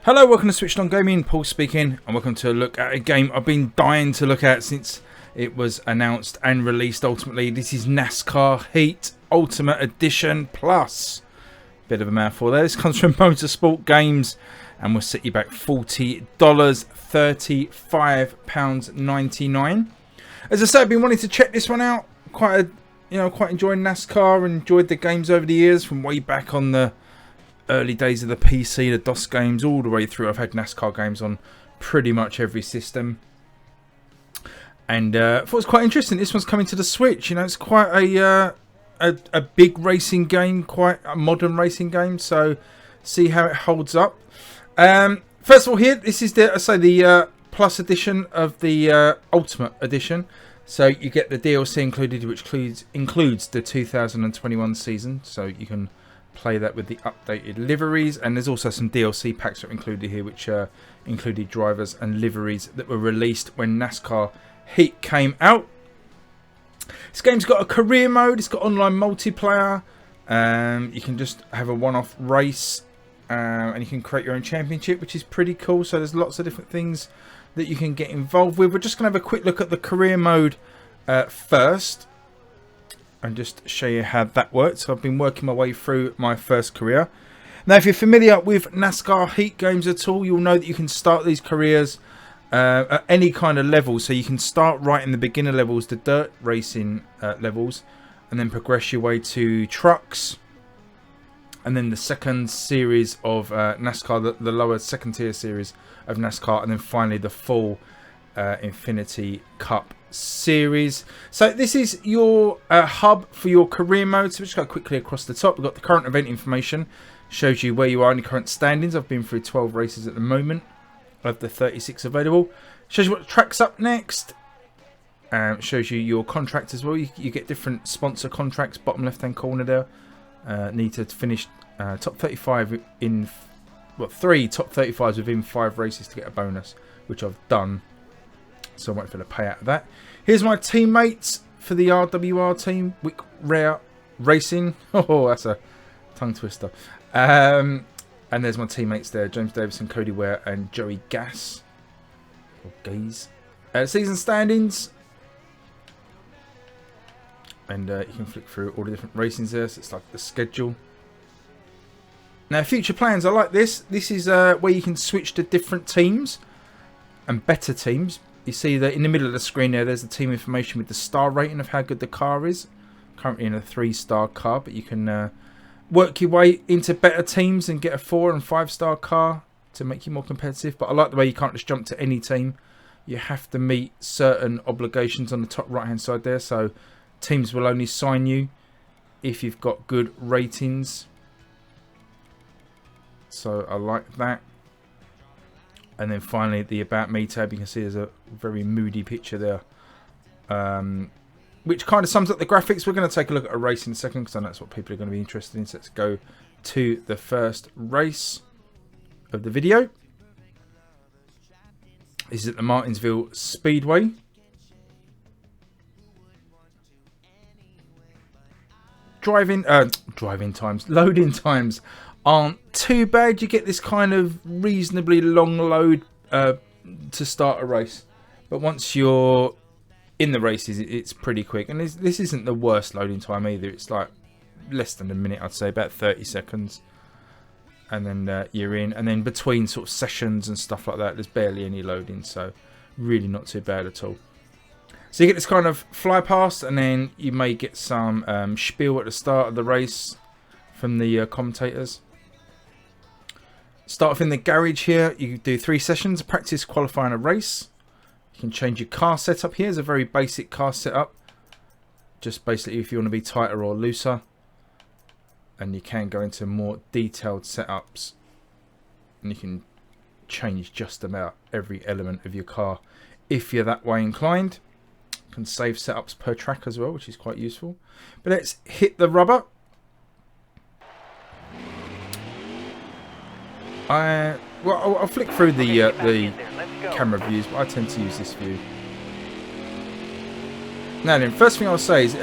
Hello, welcome to Switched On Gaming, Paul speaking, and welcome to a look at a game I've been dying to look at since it was announced and released ultimately. This is NASCAR Heat Ultimate Edition Plus. Bit of a mouthful there. This comes from Motorsport Games and will set you back $40, £35.99. As I said, I've been wanting to check this one out. Quite enjoying NASCAR and enjoyed the games over the years from way back on the early days of the PC, the DOS games, all the way through. I've had NASCAR games on pretty much every system, and I thought it was quite interesting. This one's coming to the Switch. You know, it's quite a big racing game, quite a modern racing game. So, see how it holds up. First of all, here this is the Plus edition of the Ultimate Edition. So you get the DLC included, which includes the 2021 season. So you can play that with the updated liveries, and there's also some DLC packs that are included here, which included drivers and liveries that were released when NASCAR Heat came out. This game's got a career mode, it's got online multiplayer, you can just have a one-off race, and you can create your own championship, which is pretty cool. So there's lots of different things that you can get involved with. We're just going to have a quick look at the career mode first, and just show you how that works. So I've been working my way through my first career. Now, if you're familiar with NASCAR Heat games at all, you'll know that you can start these careers at any kind of level. So you can start right in the beginner levels, the dirt racing levels, and then progress your way to trucks, and then the second series of NASCAR, the lower second tier series of NASCAR, and then finally the full Infinity Cup series. So this is your hub for your career mode. So we just go quickly across the top. We've got the current event information, shows you where you are in the current standings. I've been through 12 races at the moment of the 36 available. Shows you what track's up next. Shows you your contract as well. You get different sponsor contracts, bottom left hand corner there. Need to finish top 35 in 3 top 35s within 5 races to get a bonus, which I've done. So I'm waiting for the payout of that. Here's my teammates for the RWR team, Wick Rare Racing. Oh, that's a tongue twister. And there's my teammates there, James Davison, Cody Ware, and Joey Gass. Or Gaze. Season standings. And you can flick through all the different racings there. So it's like the schedule. Now, future plans. I like this. This is where you can switch to different teams and better teams. You see that in the middle of the screen there, there's the team information with the star rating of how good the car is. Currently in a 3-star car, but you can work your way into better teams and get a 4- and 5-star car to make you more competitive. But I like the way you can't just jump to any team. You have to meet certain obligations on the top right-hand side there. So teams will only sign you if you've got good ratings. So I like that. And then finally, the About Me tab, you can see there's a very moody picture there, which kind of sums up the graphics. We're going to take a look at a race in a second, because I know that's what people are going to be interested in. So let's go to the first race of the video. This is at the Martinsville Speedway. Loading times aren't too bad. You get this kind of reasonably long load to start a race, but once you're in the races, it's pretty quick. And this isn't the worst loading time either. It's like less than a minute, I'd say, about 30 seconds, and then you're in. And then between sort of sessions and stuff like that, there's barely any loading, so really not too bad at all. So you get this kind of fly past, and then you may get some spiel at the start of the race from the commentators. Start off in the garage here. You do 3 sessions, practice, qualifying a race. You can change your car setup here. It's a very basic car setup. Just basically if you want to be tighter or looser. And you can go into more detailed setups. And you can change just about every element of your car if you're that way inclined. You can save setups per track as well, which is quite useful. But let's hit the rubber. I'll flick through the camera views, but I tend to use this view. Now then, first thing I'll say is,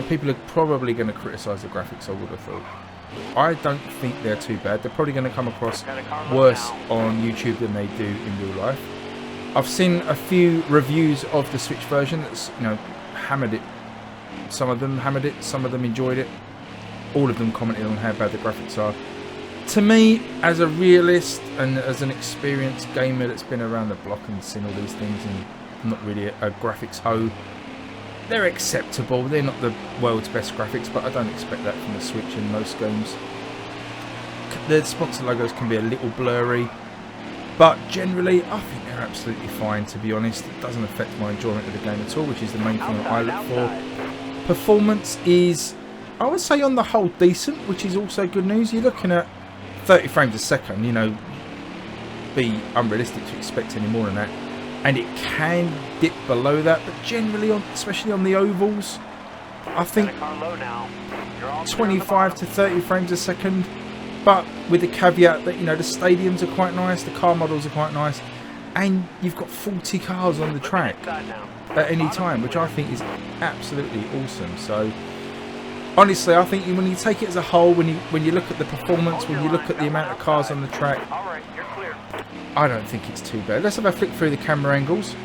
people are probably going to criticise the graphics, I would have thought. I don't think they're too bad. They're probably going to come across worse on YouTube than they do in real life. I've seen a few reviews of the Switch version that's, you know, hammered it. Some of them hammered it, some of them enjoyed it. All of them commented on how bad the graphics are. To me, as a realist and as an experienced gamer that's been around the block and seen all these things, and I'm not really a graphics hoe, they're acceptable. They're not the world's best graphics, but I don't expect that from the Switch in most games. The sponsor logos can be a little blurry, but generally I think they're absolutely fine, to be honest. It doesn't affect my enjoyment of the game at all, which is the main thing that I look for. Performance is, I would say, on the whole decent, which is also good news. You're looking at 30 frames a second, you know, be unrealistic to expect any more than that. And it can dip below that, but generally, especially on the ovals, I think 25 to 30 frames a second. But with the caveat that, you know, the stadiums are quite nice, the car models are quite nice, and you've got 40 cars on the track at any time, which I think is absolutely awesome. So honestly, I think when you take it as a whole, when you look at the performance, when you look at the amount of cars on the track, I don't think it's too bad. Let's have a flick through the camera angles.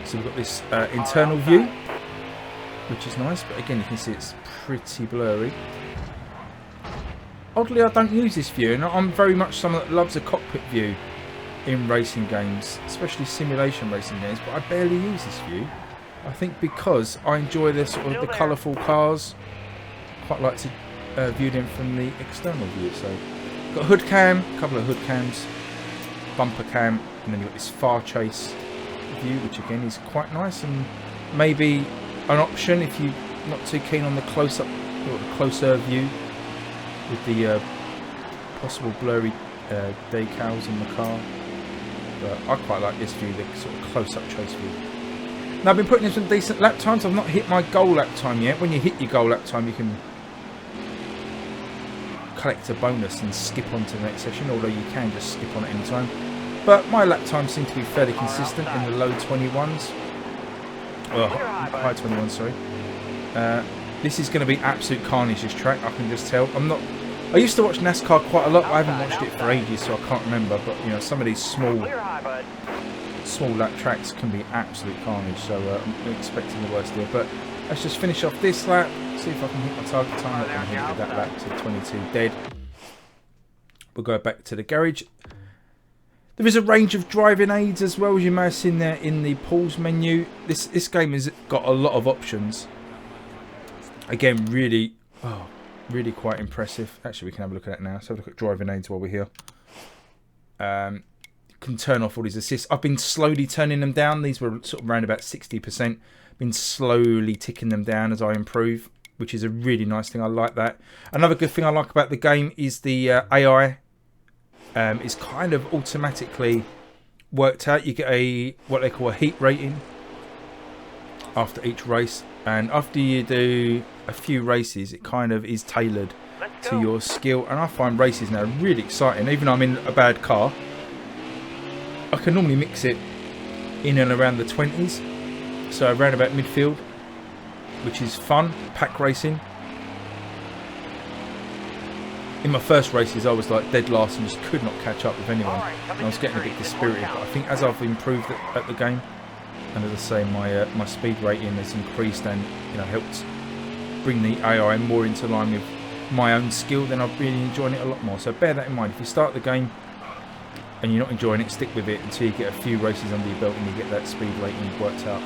So we've got this internal view, which is nice, but again you can see it's pretty blurry. Oddly, I don't use this view, and I'm very much someone that loves a cockpit view in racing games, especially simulation racing games, but I barely use this view. I think because I enjoy the sort of the colourful cars. Quite like to view them from the external view. So got a hood cam, a couple of hood cams, bumper cam, and then you've got this far chase view, which again is quite nice and maybe an option if you're not too keen on the close-up or the closer view with the possible blurry decals in the car. But I quite like this view, the sort of close-up chase view. Now I've been putting in some decent lap times. I've not hit my goal lap time yet. When you hit your goal lap time, you can collect a bonus and skip on to the next session, although you can just skip on at any time. But my lap times seem to be fairly consistent in the low 21s. Oh, high 21s, sorry. This is going to be absolute carnage, this track, I can just tell. I used to watch NASCAR quite a lot, but I haven't watched it for ages, so I can't remember. But you know, some of these small lap tracks can be absolute carnage, so I'm expecting the worst here. But let's just finish off this lap, see if I can hit my target time. I'm not going to hit that lap to 22 dead. We'll go back to the garage. There is a range of driving aids as well, as you may have seen there in the pause menu. This game has got a lot of options. Again, really quite impressive. Actually, we can have a look at that now. Let's have a look at driving aids while we're here. Can turn off all these assists. I've been slowly turning them down. These were sort of around about 60%. Been slowly ticking them down as I improve, which is a really nice thing. I like that. Another good thing I like about the game is the AI. It's kind of automatically worked out. You get what they call a heat rating after each race, and after you do a few races, it kind of is tailored to your skill. And I find races now really exciting. Even though I'm in a bad car, I can normally mix it in and around the 20s, so around about midfield, which is fun. Pack racing. In my first races, I was like dead last and just could not catch up with anyone. And I was getting a bit dispirited. But I think as I've improved at the game, and as I say, my speed rating has increased and helped bring the AI more into line with my own skill, then I've really enjoying it a lot more. So bear that in mind. If you start the game and you're not enjoying it, stick with it until you get a few races under your belt and you get that speed rating worked out.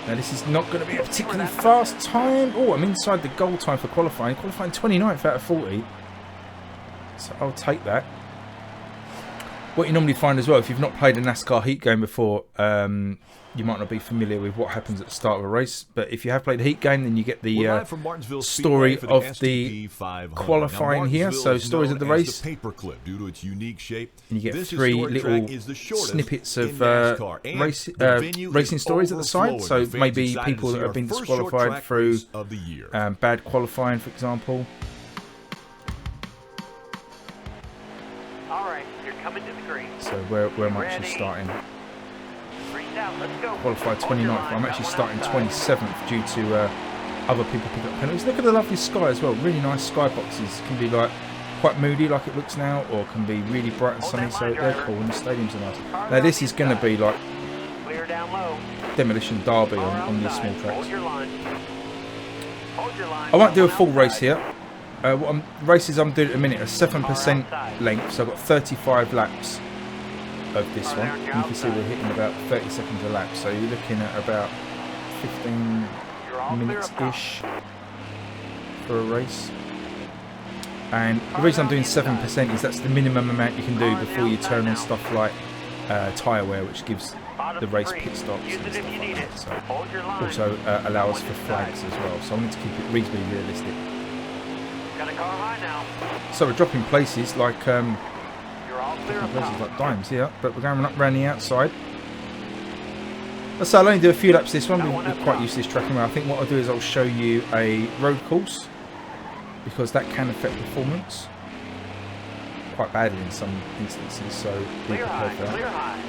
Now this is not going to be a particularly fast time. Oh, I'm inside the goal time for qualifying. Qualifying 29th out of 40. So I'll take that. What you normally find as well, if you've not played a NASCAR Heat game before, you might not be familiar with what happens at the start of a race. But if you have played a Heat game, then you get the story of the qualifying here. So stories of the race. And you get 3 little snippets of racing stories at the side. So maybe people that have been disqualified through bad qualifying, for example. So where am I actually starting? Qualified 29th. I'm actually starting 27th due to other people pick up penalties. Look at the lovely sky as well. Really nice sky boxes. Can be like quite moody like it looks now, or can be really bright and sunny, so they're cool, and the stadiums are nice. Now this is going to be like demolition derby on these small tracks. I won't do a full race here. Races I'm doing at the minute are 7% length, so I've got 35 laps of this one. And you can see we're hitting about 30 seconds a lap, so you're looking at about 15 minutes-ish for a race. And the reason I'm doing 7% is that's the minimum amount you can do before you turn on stuff like tyre wear, which gives the race pit stops and stuff like that. So also allows for flags as well. So I wanted to keep it reasonably realistic. So we're dropping places like dimes here, but we're going up around the outside. So I'll only do a few laps this one. We're quite used to this track anyway. I think what I'll do is I'll show you a road course, because that can affect performance quite badly in some instances, so be prepared for that.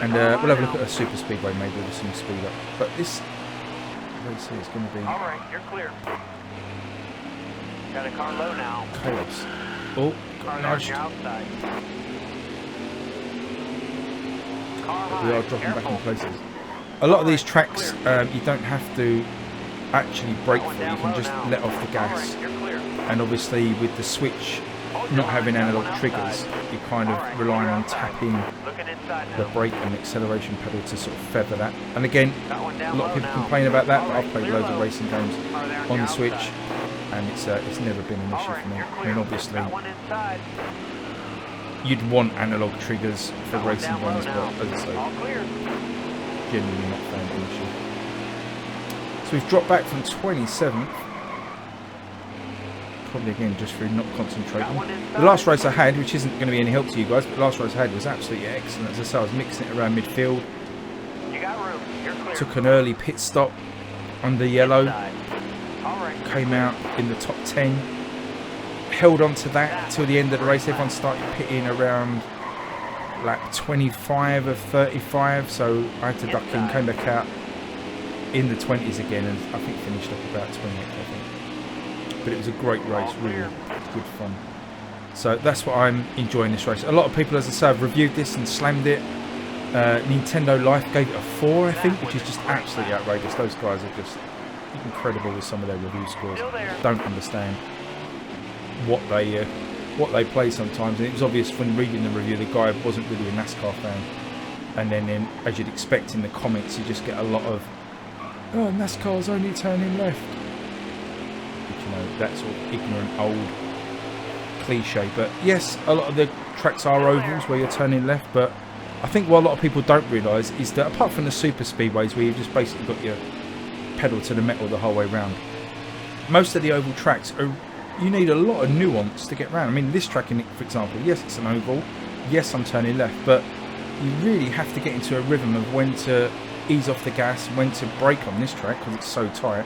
And we'll have a look at a super speedway maybe with some speed up. But this race here is going to be you're clear. Got a car low now. Chaos. Oh, got nudged. We are dropping back in places. A lot of these tracks you don't have to actually brake for, you can just let off the gas. And obviously with the Switch not having analog triggers, you're kind of relying on tapping the brake and acceleration pedal to sort of feather that. And again, a lot of people complain about that, but I've played loads of racing games on the Switch and it's never been an issue for me. I mean, obviously you'd want analog triggers for racing games, but as I say, genuinely not found an issue. So we've dropped back from 27th. Probably again just through not concentrating. The last race I had, which isn't going to be any help to you guys, but the last race I had was absolutely excellent. As I say, I was mixing it around midfield. Took an early pit stop under yellow. Came out in the top 10. Held on to that till the end of the race. Everyone started pitting around lap 25 of 35, so I had to duck in, came back out in the 20s again, and I think finished up about 28th, I think. But it was a great race, really good fun. So that's what I'm enjoying this race. A lot of people, as I say, have reviewed this and slammed it. Nintendo Life gave it a 4, I think, which is just absolutely outrageous. Those guys are just incredible with some of their review scores. Don't understand what they play sometimes. And it was obvious when reading the review, the guy wasn't really a NASCAR fan. And then, as you'd expect in the comments, you just get a lot of, oh, NASCAR's only turning left. You know, that sort of ignorant old cliche. But yes, a lot of the tracks are ovals where you're turning left, but I think what a lot of people don't realise is that apart from the super speedways where you've just basically got your pedal to the metal the whole way round, most of the oval tracks are, you need a lot of nuance to get round. I mean, this track, for example, yes, it's an oval, yes, I'm turning left, but you really have to get into a rhythm of when to ease off the gas, when to brake on this track because it's so tight.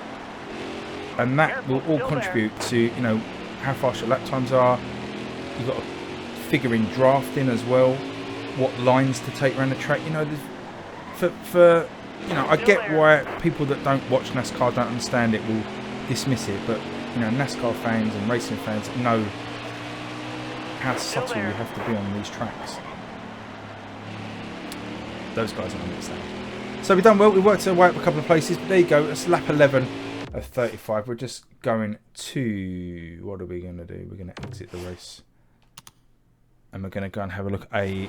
And that will all contribute to, you know, how fast your lap times are. You've got to figure in drafting as well, what lines to take around the track. You know, for you know, I get why people that don't watch NASCAR don't understand it will dismiss it, but you know, NASCAR fans and racing fans know how subtle you have to be on these tracks. Those guys don't understand. So we've done well. We worked our way up a couple of places, but there you go. It's lap 11 of 35. We're just going to, what are we going to do? We're going to exit the race, and we're going to go and have a look at a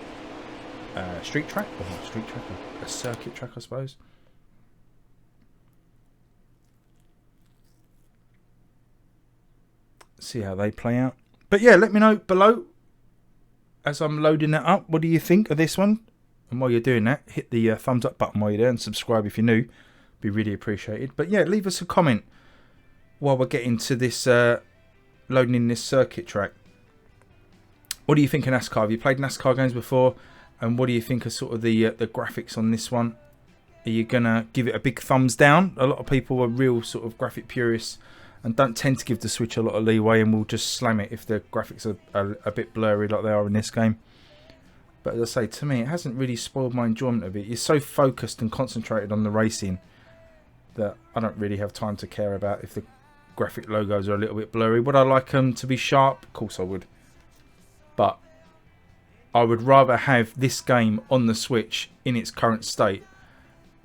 street track, or not street track, a circuit track, I suppose. See how they play out. But yeah, let me know below as I'm loading that up. What do you think of this one? And while you're doing that, hit the thumbs up button while you're there, and subscribe if you're new. Be really appreciated. But yeah, leave us a comment while we're getting to this loading in this circuit track. What do you think of NASCAR? Have you played NASCAR games before? And what do you think of sort of the graphics on this one? Are you gonna give it a big thumbs down? A lot of people are real sort of graphic purists and don't tend to give the Switch a lot of leeway, and will just slam it if the graphics are a bit blurry like they are in this game. But as I say, to me, it hasn't really spoiled my enjoyment of it. You're so focused and concentrated on the racing that I don't really have time to care about if the graphic logos are a little bit blurry. Would I like them to be sharp? Of course I would. But I would rather have this game on the Switch in its current state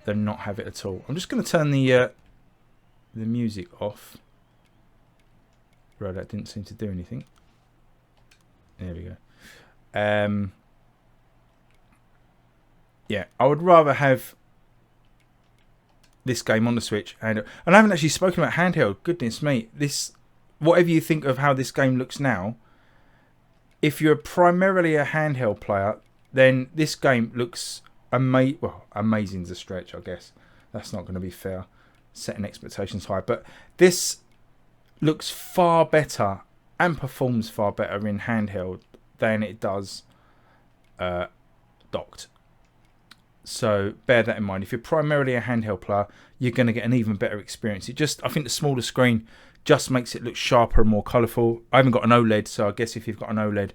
than not have it at all. I'm just going to turn the music off. Right, that didn't seem to do anything. There we go. Yeah, I would rather have this game on the Switch. And I haven't actually spoken about handheld. Goodness me. This, whatever you think of how this game looks now, if you're primarily a handheld player, then this game looks amazing. Well, amazing's a stretch, I guess. That's not going to be fair, setting expectations high. But this looks far better and performs far better in handheld than it does docked. So bear that in mind. If you're primarily a handheld player, you're going to get an even better experience. I think the smaller screen just makes it look sharper and more colourful. I haven't got an OLED, so I guess if you've got an OLED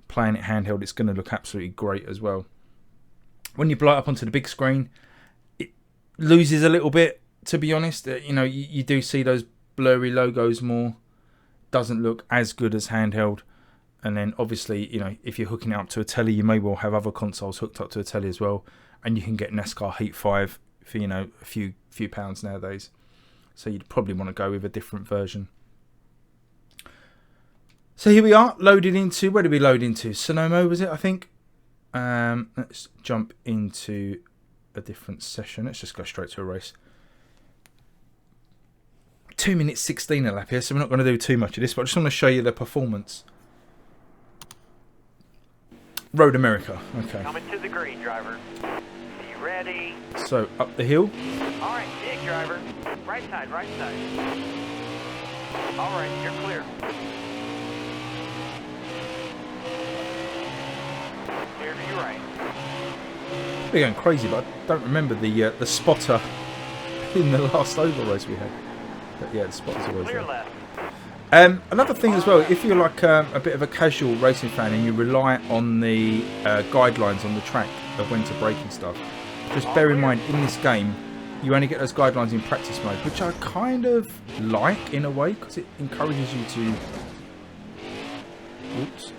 playing it handheld, it's going to look absolutely great as well. When you blow it up onto the big screen, it loses a little bit, to be honest. You do see those blurry logos more. Doesn't look as good as handheld. And then obviously, if you're hooking it up to a telly, you may well have other consoles hooked up to a telly as well. And you can get NASCAR Heat 5 for, a few pounds nowadays. So you'd probably want to go with a different version. So here we are, loaded into, where did we load into? Sonoma, was it, I think? Let's jump into a different session. Let's just go straight to a race. 2 minutes 16 a lap here, so we're not going to do too much of this, but I just want to show you the performance. Road America, okay. Coming to the green, driver. Be ready. So, up the hill. All right, dig, driver. Right side, right side. All right, you're clear. Clear to your right. We're going crazy, but I don't remember the spotter in the last oval race we had. But yeah, the spotter's always Clear there. left. Another thing as well, if you're like a bit of a casual racing fan and you rely on the guidelines on the track of when to brake and stuff, just bear in mind in this game you only get those guidelines in practice mode, which I kind of like in a way because it encourages you to. Oops.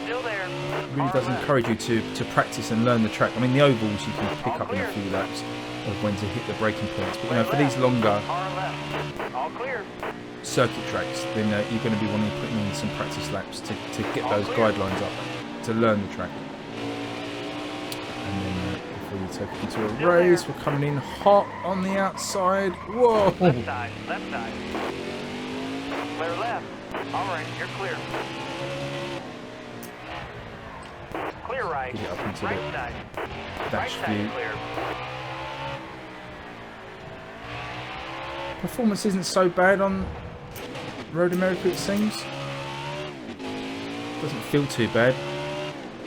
Still there. It really does encourage you to practice and learn the track. I mean, the ovals you can pick up in a few laps of when to hit the braking points, but for these longer All clear. circuit tracks, then you're going to be wanting to put in some practice laps to get those guidelines up, to learn the track. And then before you take it into a race, we're coming in hot on the outside. Whoa! Left side, left side. Clear left. All right, you're clear. Clear right. Get up into Right the side. dash Right view. side clear. Performance isn't so bad on Road America, it seems. Doesn't feel too bad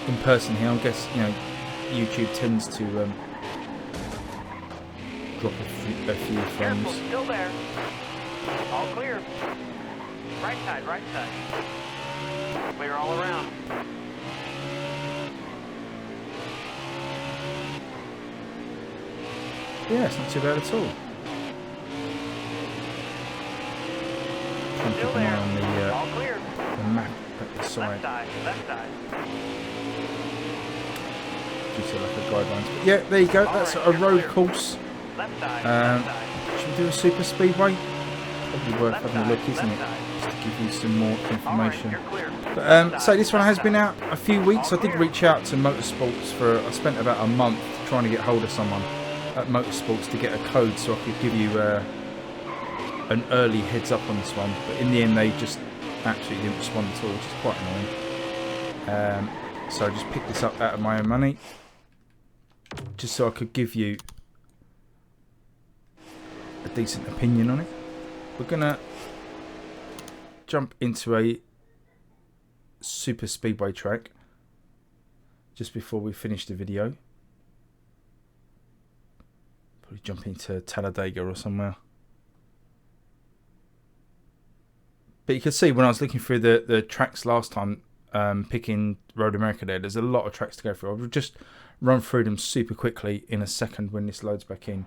in person here. I guess YouTube tends to drop a few frames. Careful, still there. All clear. Right side, right side. Clear all around. Yeah, it's not too bad at all. Trying to keep an eye on All clear. the map at the Left side. side, left side. Just like the guidelines. But yeah, there you go. That's a road course. Left side, left side. Should we do a super speedway? Probably worth Left having a look, side, isn't it? left side. Just to give you some more All right, information. you're clear. But, so this one has been out a few weeks. I did reach out to Motorsports I spent about a month trying to get hold of someone at Motorsports to get a code so I could give you an early heads up on this one. But in the end, they just absolutely didn't respond at all, which is quite annoying. So I just picked this up out of my own money, just so I could give you a decent opinion on it. We're gonna jump into a super speedway track just before we finish the video. Probably jump into Talladega or somewhere. But you can see when I was looking through the tracks last time, picking Road America there's a lot of tracks to go through. I'll just run through them super quickly in a second when this loads back in.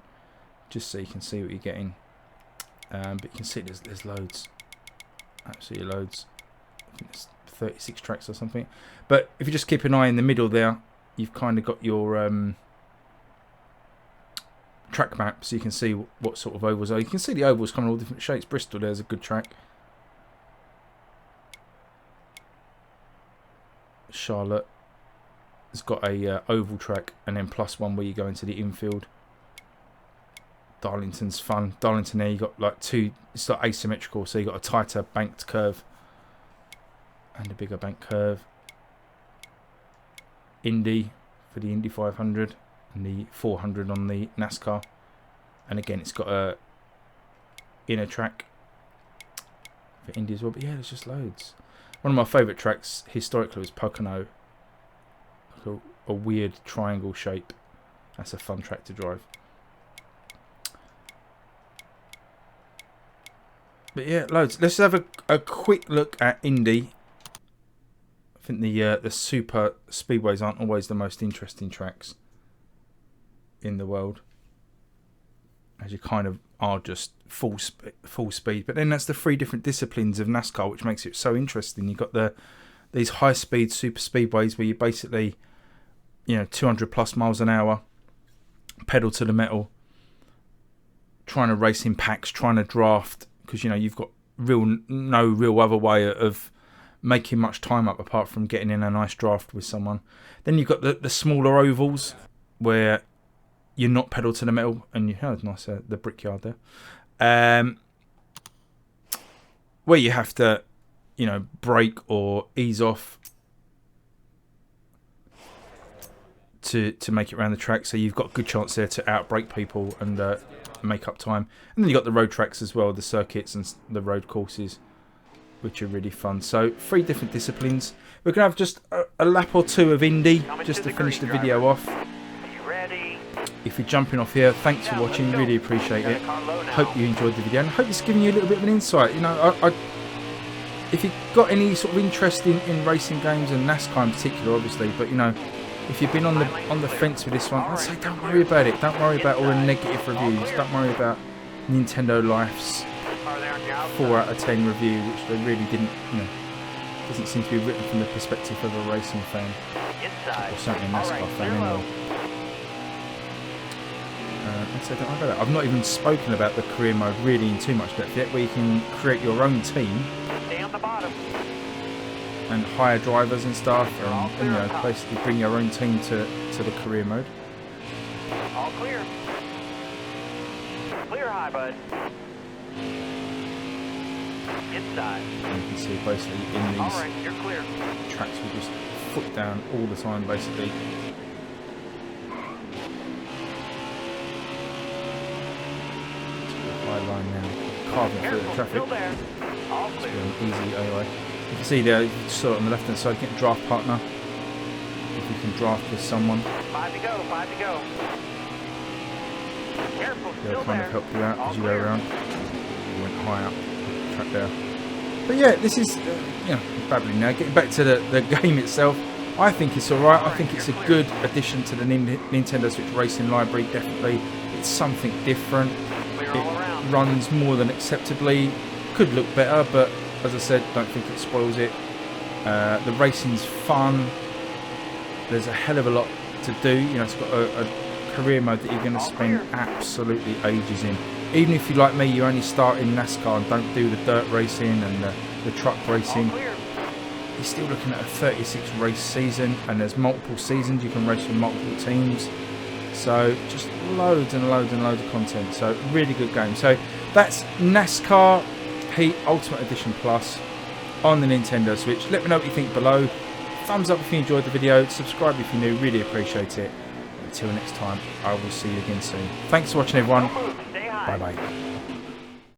just so you can see what you're getting. But you can see there's loads, absolutely loads. I think there's 36 tracks or something. But if you just keep an eye in the middle there, you've kind of got your track map, so you can see what sort of ovals are. You can see the ovals come in all different shapes. Bristol, there's a good track. Charlotte has got a oval track, and then plus one where you go into the infield. Darlington's fun. Darlington there, you got like two. It's like asymmetrical, so you got a tighter banked curve and a bigger bank curve. Indy for the Indy 500 and the 400 on the NASCAR, and again it's got a inner track for Indy as well. But yeah, there's just loads. One of my favourite tracks historically was Pocono. A weird triangle shape. That's a fun track to drive. But yeah, loads. Let's have a quick look at Indy. I think the super speedways aren't always the most interesting tracks in the world, as you kind of are just full speed. But then that's the three different disciplines of NASCAR, which makes it so interesting. You've got these high speed super speedways where you basically, 200 plus miles an hour, pedal to the metal, trying to race in packs, trying to draft, because you've got no real other way of making much time up apart from getting in a nice draft with someone. Then you've got the smaller ovals where you're not pedal to the metal, and you have nice the brickyard there, where you have to brake or ease off to make it around the track, so you've got a good chance there to outbrake people and make up time. And then you've got the road tracks as well, the circuits and the road courses, which are really fun. So 3 different disciplines. We're going to have just a lap or two of Indy just to finish the video off. If you're jumping off here, thanks for watching, really appreciate it. Hope you enjoyed the video, and I hope it's given you a little bit of an insight. If you've got any sort of interest in racing games and NASCAR in particular, obviously, but if you've been on the fence with this one, I'd say don't worry about it. Don't worry about all the negative reviews. Don't worry about Nintendo Life's 4 out of 10 review, which they really didn't, doesn't seem to be written from the perspective of a racing fan, or certainly a NASCAR fan anyway. I'd say don't worry about that. I've not even spoken about the career mode really in too much depth yet, where you can create your own team and hire drivers and stuff, and basically bring your own team to the career mode. All clear. Clear high, bud. Inside. And you can see basically in these tracks we just foot down all the time basically. High line now, carving through the traffic. It's been easy anyway. You can see there, you saw it on the left hand side, get a draft partner. If you can draft with someone, 5 to go, 5 to go. Careful, they'll kind of help you out as you go around. You went high up the track there. But yeah, this is, babbling now. Getting back to the game itself, I think it's alright. I think it's a good addition to the Nintendo Switch Racing library, definitely. It's something different. It runs more than acceptably. Could look better, but as I said, don't think it spoils it. The racing's fun. There's a hell of a lot to do. It's got a career mode that you're going to spend absolutely ages in. Even if you, like me, you only start in NASCAR and don't do the dirt racing and the truck racing, you're still looking at a 36 race season, and there's multiple seasons. You can race with multiple teams. So just loads and loads and loads of content. So really good game. So that's NASCAR Heat Ultimate Edition Plus on the Nintendo Switch. Let me know what you think below. Thumbs up if you enjoyed the video. Subscribe if you're new. Really appreciate it. Until next time, I will see you again soon. Thanks for watching, everyone. Bye bye.